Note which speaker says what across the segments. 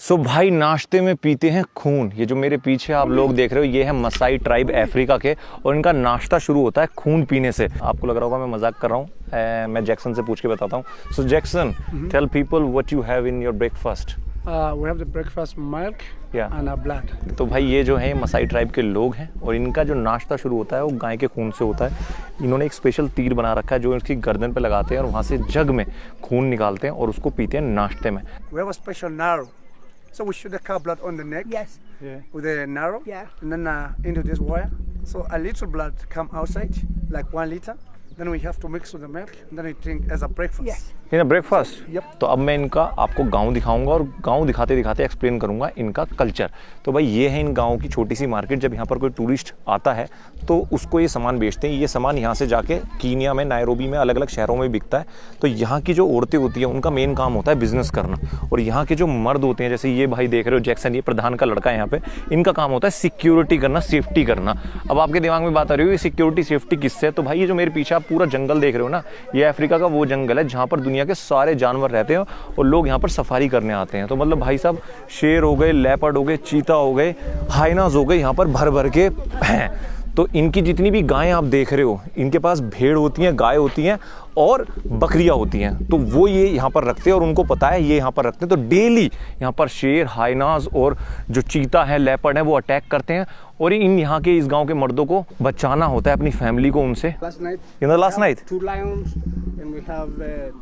Speaker 1: सो भाई नाश्ते में पीते हैं खून। ये जो मेरे पीछे आप लोग देख रहे हो ये है मसाई ट्राइब अफ्रीका के, और इनका नाश्ता शुरू होता है खून पीने से। आपको लग रहा होगा मैं मजाक कर रहा हूँ, मैं जैक्सन से पूछ के बताता हूँ। So Jackson, tell people what you have in your breakfast.
Speaker 2: We have the breakfast milk and blood.
Speaker 1: तो भाई ये जो है मसाई ट्राइब के लोग हैं, और इनका जो नाश्ता शुरू होता है वो गाय के खून से होता है। इन्होंने एक स्पेशल तीर बना रखा है जो इसकी गर्दन पे लगाते हैं और वहाँ से जग में खून निकालते हैं और उसको पीते हैं नाश्ते में।
Speaker 3: We have a special narrow, so we shoot the cow blood on the neck.
Speaker 2: Yes.
Speaker 3: Yeah. With a narrow.
Speaker 2: Yeah.
Speaker 3: And then into this wire. So a little blood come outside, like 1 liter. Then we have to mix with the milk. And then we drink as a breakfast.
Speaker 2: Yes.
Speaker 1: In breakfast.
Speaker 3: Yep.
Speaker 1: तो अब मैं इनका आपको गांव दिखाऊंगा और गांव दिखाते दिखाते एक्सप्लेन करूंगा इनका कल्चर। तो भाई ये है इन गाँव की छोटी सी मार्केट। जब यहाँ पर कोई टूरिस्ट आता है तो उसको ये सामान बेचते हैं। ये सामान यहाँ से जाके कीनिया में, नायरोबी में, अलग अलग शहरों में बिकता है। तो यहाँ की जो औरतें होती हैं उनका मेन काम होता है बिजनेस करना, और यहाँ के जो मर्द होते हैं, जैसे ये भाई देख रहे हो जैक्सन, ये प्रधान का लड़का है यहाँ पे, इनका काम होता है सिक्योरिटी करना, सेफ्टी करना। अब आपके दिमाग में बात आ रही हो सिक्योरिटी सेफ्टी किससे? तो भाई ये जो मेरे पीछे आप पूरा जंगल देख रहे हो ना, ये अफ्रीका का वो जंगल है जहाँ पर दुनिया के सारे जानवर रहते हैं और लोग यहाँ पर सफारी करने आते हैं। तो मतलब भाई साहब, शेर हो गए, लेपर्ड हो गए, चीता हो गए, हाइनास हो गए, यहाँ पर भर भर के हैं। तो इनकी जितनी भी गायें आप देख रहे हो, इनके पास भेड़ होती हैं, गाय होती हैं और बकरियां होती हैं। तो वो ये यहाँ पर रखते हैं और उनको पता है ये यहाँ पर रखते हैं। तो डेली यहाँ पर शेर, हाइनास और जो चीता है, लेपर्ड है, वो अटैक करते हैं और इन यहाँ के इस गांव के मर्दों को बचाना होता है अपनी फैमिली को उनसे।
Speaker 2: Last night.
Speaker 1: You know, last night?
Speaker 2: 2 lions and we have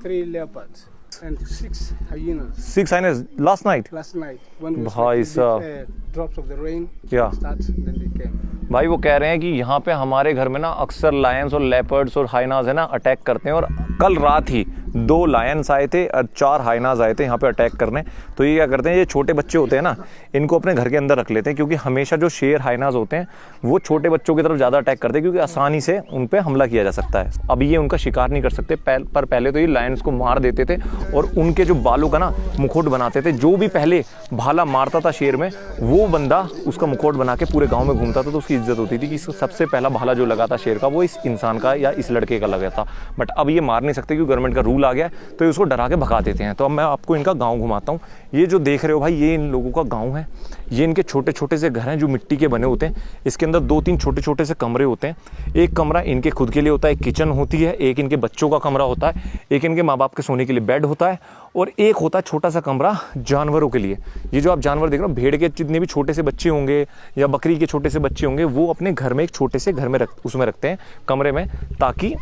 Speaker 2: 3 leopards and 6 hyenas.
Speaker 1: 6 hyenas last night?
Speaker 2: Last night when we
Speaker 1: भाई साहब।
Speaker 2: drops of the rain
Speaker 1: Yeah.
Speaker 2: starts, then they came.
Speaker 1: भाई वो कह रहे हैं कि यहाँ पे हमारे घर में ना अक्सर लायंस और लेपर्ड्स और हाइनास है ना अटैक करते हैं, और कल रात ही 2 लायंस आए थे और 4 हाइनास आए थे यहाँ पे अटैक करने। तो ये क्या करते हैं, ये छोटे बच्चे होते हैं ना, इनको अपने घर के अंदर रख लेते हैं, क्योंकि हमेशा जो शेर, हाइनास होते हैं वो छोटे बच्चों की तरफ ज़्यादा अटैक करते हैं, क्योंकि आसानी से उन पर हमला किया जा सकता है। अभी ये उनका शिकार नहीं कर सकते, पर पहले तो ये लायंस को मार देते थे और उनके जो बालों का ना मुखौट बनाते थे। जो भी पहले भाला मारता था शेर में, वो बंदा उसका मुखौट बना के पूरे गाँव में घूमता था, तो उसकी इज्जत होती थी कि सबसे पहला भाला जो लगा था शेर का वो इस इंसान का या इस लड़के का लगा था। बट अब ये मार नहीं सकते क्योंकि गवर्नमेंट का रूल आ गया, तो ये उसको डरा के भगा देते हैं। तो अब मैं आपको इनका गांव घुमाता हूँ। ये जो देख रहे हो भाई, ये इन लोगों का गांव है। ये इनके छोटे छोटे से घर हैं जो मिट्टी के बने होते हैं। इसके अंदर 2-3 छोटे छोटे से कमरे होते हैं। एक कमरा इनके खुद के लिए होता है, एक किचन होती है, एक इनके बच्चों का कमरा होता है, एक इनके माँ बाप के सोने के लिए बेड होता है, और एक होता है छोटा सा कमरा जानवरों के लिए। ये जो आप जानवर देख रहे हो, भेड़ के जितने भी छोटे से बच्चे होंगे या बकरी के छोटे से बच्चे होंगे, वो अपने घर में एक छोटे से घर में उसमें रखते हैं, कमरे में, ताकि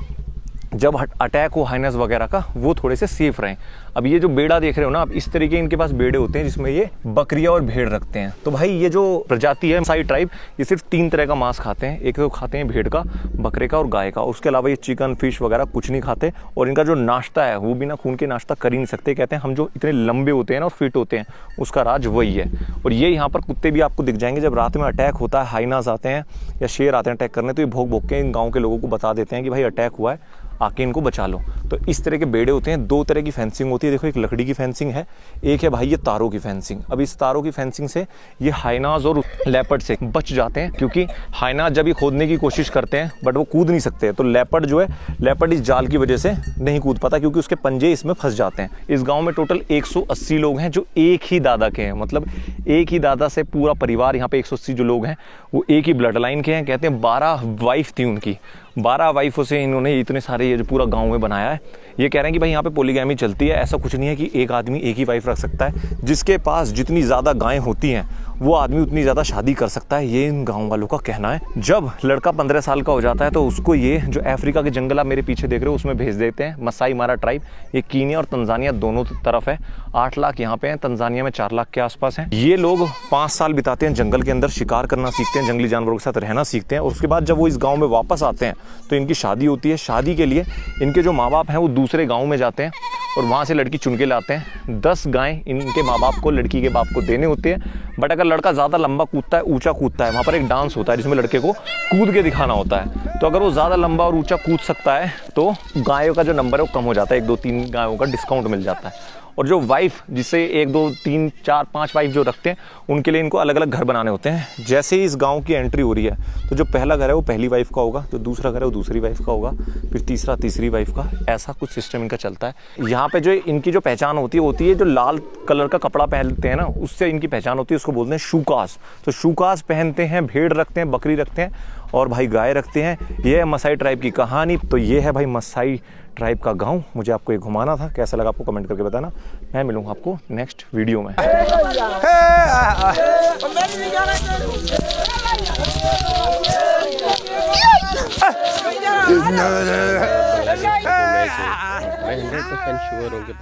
Speaker 1: जब अटैक हो हाइनस वगैरह का वो थोड़े से सेफ रहें। अब ये जो बेड़ा देख रहे हो ना, अब इस तरीके इनके पास बेड़े होते हैं जिसमें ये बकरियां और भेड़ रखते हैं। तो भाई ये जो प्रजाति है मसाई ट्राइब, ये सिर्फ 3 तरह का मांस खाते हैं। एक तो खाते हैं भेड़ का, बकरे का और गाय का। उसके अलावा ये चिकन, फिश वगैरह कुछ नहीं खाते। और इनका जो नाश्ता है वो बिना खून के नाश्ता कर ही नहीं सकते। कहते हैं हम जो इतने लंबे होते हैं ना और फिट होते हैं, उसका राज वही है। और ये यहाँ पर कुत्ते भी आपको दिख जाएंगे। जब रात में अटैक होता है, हाइनास आते हैं या शेर आते हैं अटैक करने, तो ये भोग भोग के इन गाँव के लोगों को बता देते हैं कि भाई अटैक हुआ है, आके इनको बचा लो। तो इस तरह के बेड़े होते हैं। 2 तरह की फेंसिंग होती है। देखो, एक लकड़ी की फेंसिंग है, एक है भाई ये तारों की फेंसिंग। अब इस तारों की फेंसिंग से ये हाइनास और लेपर्ड से बच जाते हैं, क्योंकि हाइनास जब ये खोदने की कोशिश करते हैं बट वो कूद नहीं सकते। तो लेपर्ड जो है, लेपर्ड इस जाल की वजह से नहीं कूद पाता, क्योंकि उसके पंजे इसमें फंस जाते हैं। इस गाँव में टोटल 180 लोग हैं जो एक ही दादा के हैं। मतलब एक ही दादा से पूरा परिवार, यहाँ पे 180 जो लोग हैं वो एक ही ब्लड लाइन के हैं। कहते हैं 12 वाइफ थी उनकी, 12 वाइफों से इन्होंने इतने सारे ये जो पूरा गांव में बनाया है। ये कह रहे हैं कि भाई यहाँ पे पॉलीगैमी चलती है। ऐसा कुछ नहीं है कि एक आदमी एक ही वाइफ रख सकता है। जिसके पास जितनी ज़्यादा गायें होती हैं वो आदमी उतनी ज़्यादा शादी कर सकता है, ये इन गाँव वालों का कहना है। जब लड़का 15 साल का हो जाता है तो उसको ये जो अफ्रीका के जंगल आप मेरे पीछे देख रहे हो उसमें भेज देते हैं। मसाई मारा ट्राइब, ये कीनिया और तंजानिया दोनों तरफ है। 8 लाख यहाँ पे हैं, तंजानिया में 4 लाख के आसपास हैं। ये लोग 5 साल बिताते हैं जंगल के अंदर, शिकार करना सीखते हैं, जंगली जानवरों के साथ रहना सीखते हैं। और उसके बाद जब वो इस गाँव में वापस आते हैं तो इनकी शादी होती है। शादी के लिए इनके जो माँ बाप हैं वो दूसरे गाँव में जाते हैं और वहाँ से लड़की चुन के लाते हैं। 10 गायें इनके माँ बाप को, लड़की के बाप को देने होते हैं। बट अगर लड़का ज़्यादा लंबा कूदता है, ऊंचा कूदता है, वहाँ पर एक डांस होता है जिसमें लड़के को कूद के दिखाना होता है। तो अगर वो ज़्यादा लंबा और ऊंचा कूद सकता है तो गायों का जो नंबर है वो कम हो जाता है, 1, 2, 3 गायों का डिस्काउंट मिल जाता है। और जो वाइफ जिसे 1 2 3 4 5 वाइफ जो रखते हैं उनके लिए इनको अलग अलग घर बनाने होते हैं। जैसे ही इस गांव की एंट्री हो रही है तो जो पहला घर है वो पहली वाइफ का होगा, जो दूसरा घर है वो दूसरी वाइफ का होगा, फिर तीसरा तीसरी वाइफ का, ऐसा कुछ सिस्टम इनका चलता है। यहाँ पे जो इनकी जो पहचान होती है जो लाल कलर का कपड़ा पहनते हैं ना, उससे इनकी पहचान होती है, उसको बोलते हैं शूकास। तो शूकास पहनते हैं, भेड़ रखते हैं, बकरी रखते हैं और भाई गाय रखते हैं। ये है मसाई ट्राइब की कहानी। तो ये है भाई मसाई ट्राइब का गांव। मुझे आपको ये घुमाना था, कैसा लगा आपको कमेंट करके बताना। मैं मिलूंगा आपको नेक्स्ट वीडियो में।
Speaker 4: मैं 100% श्योर हूँ कि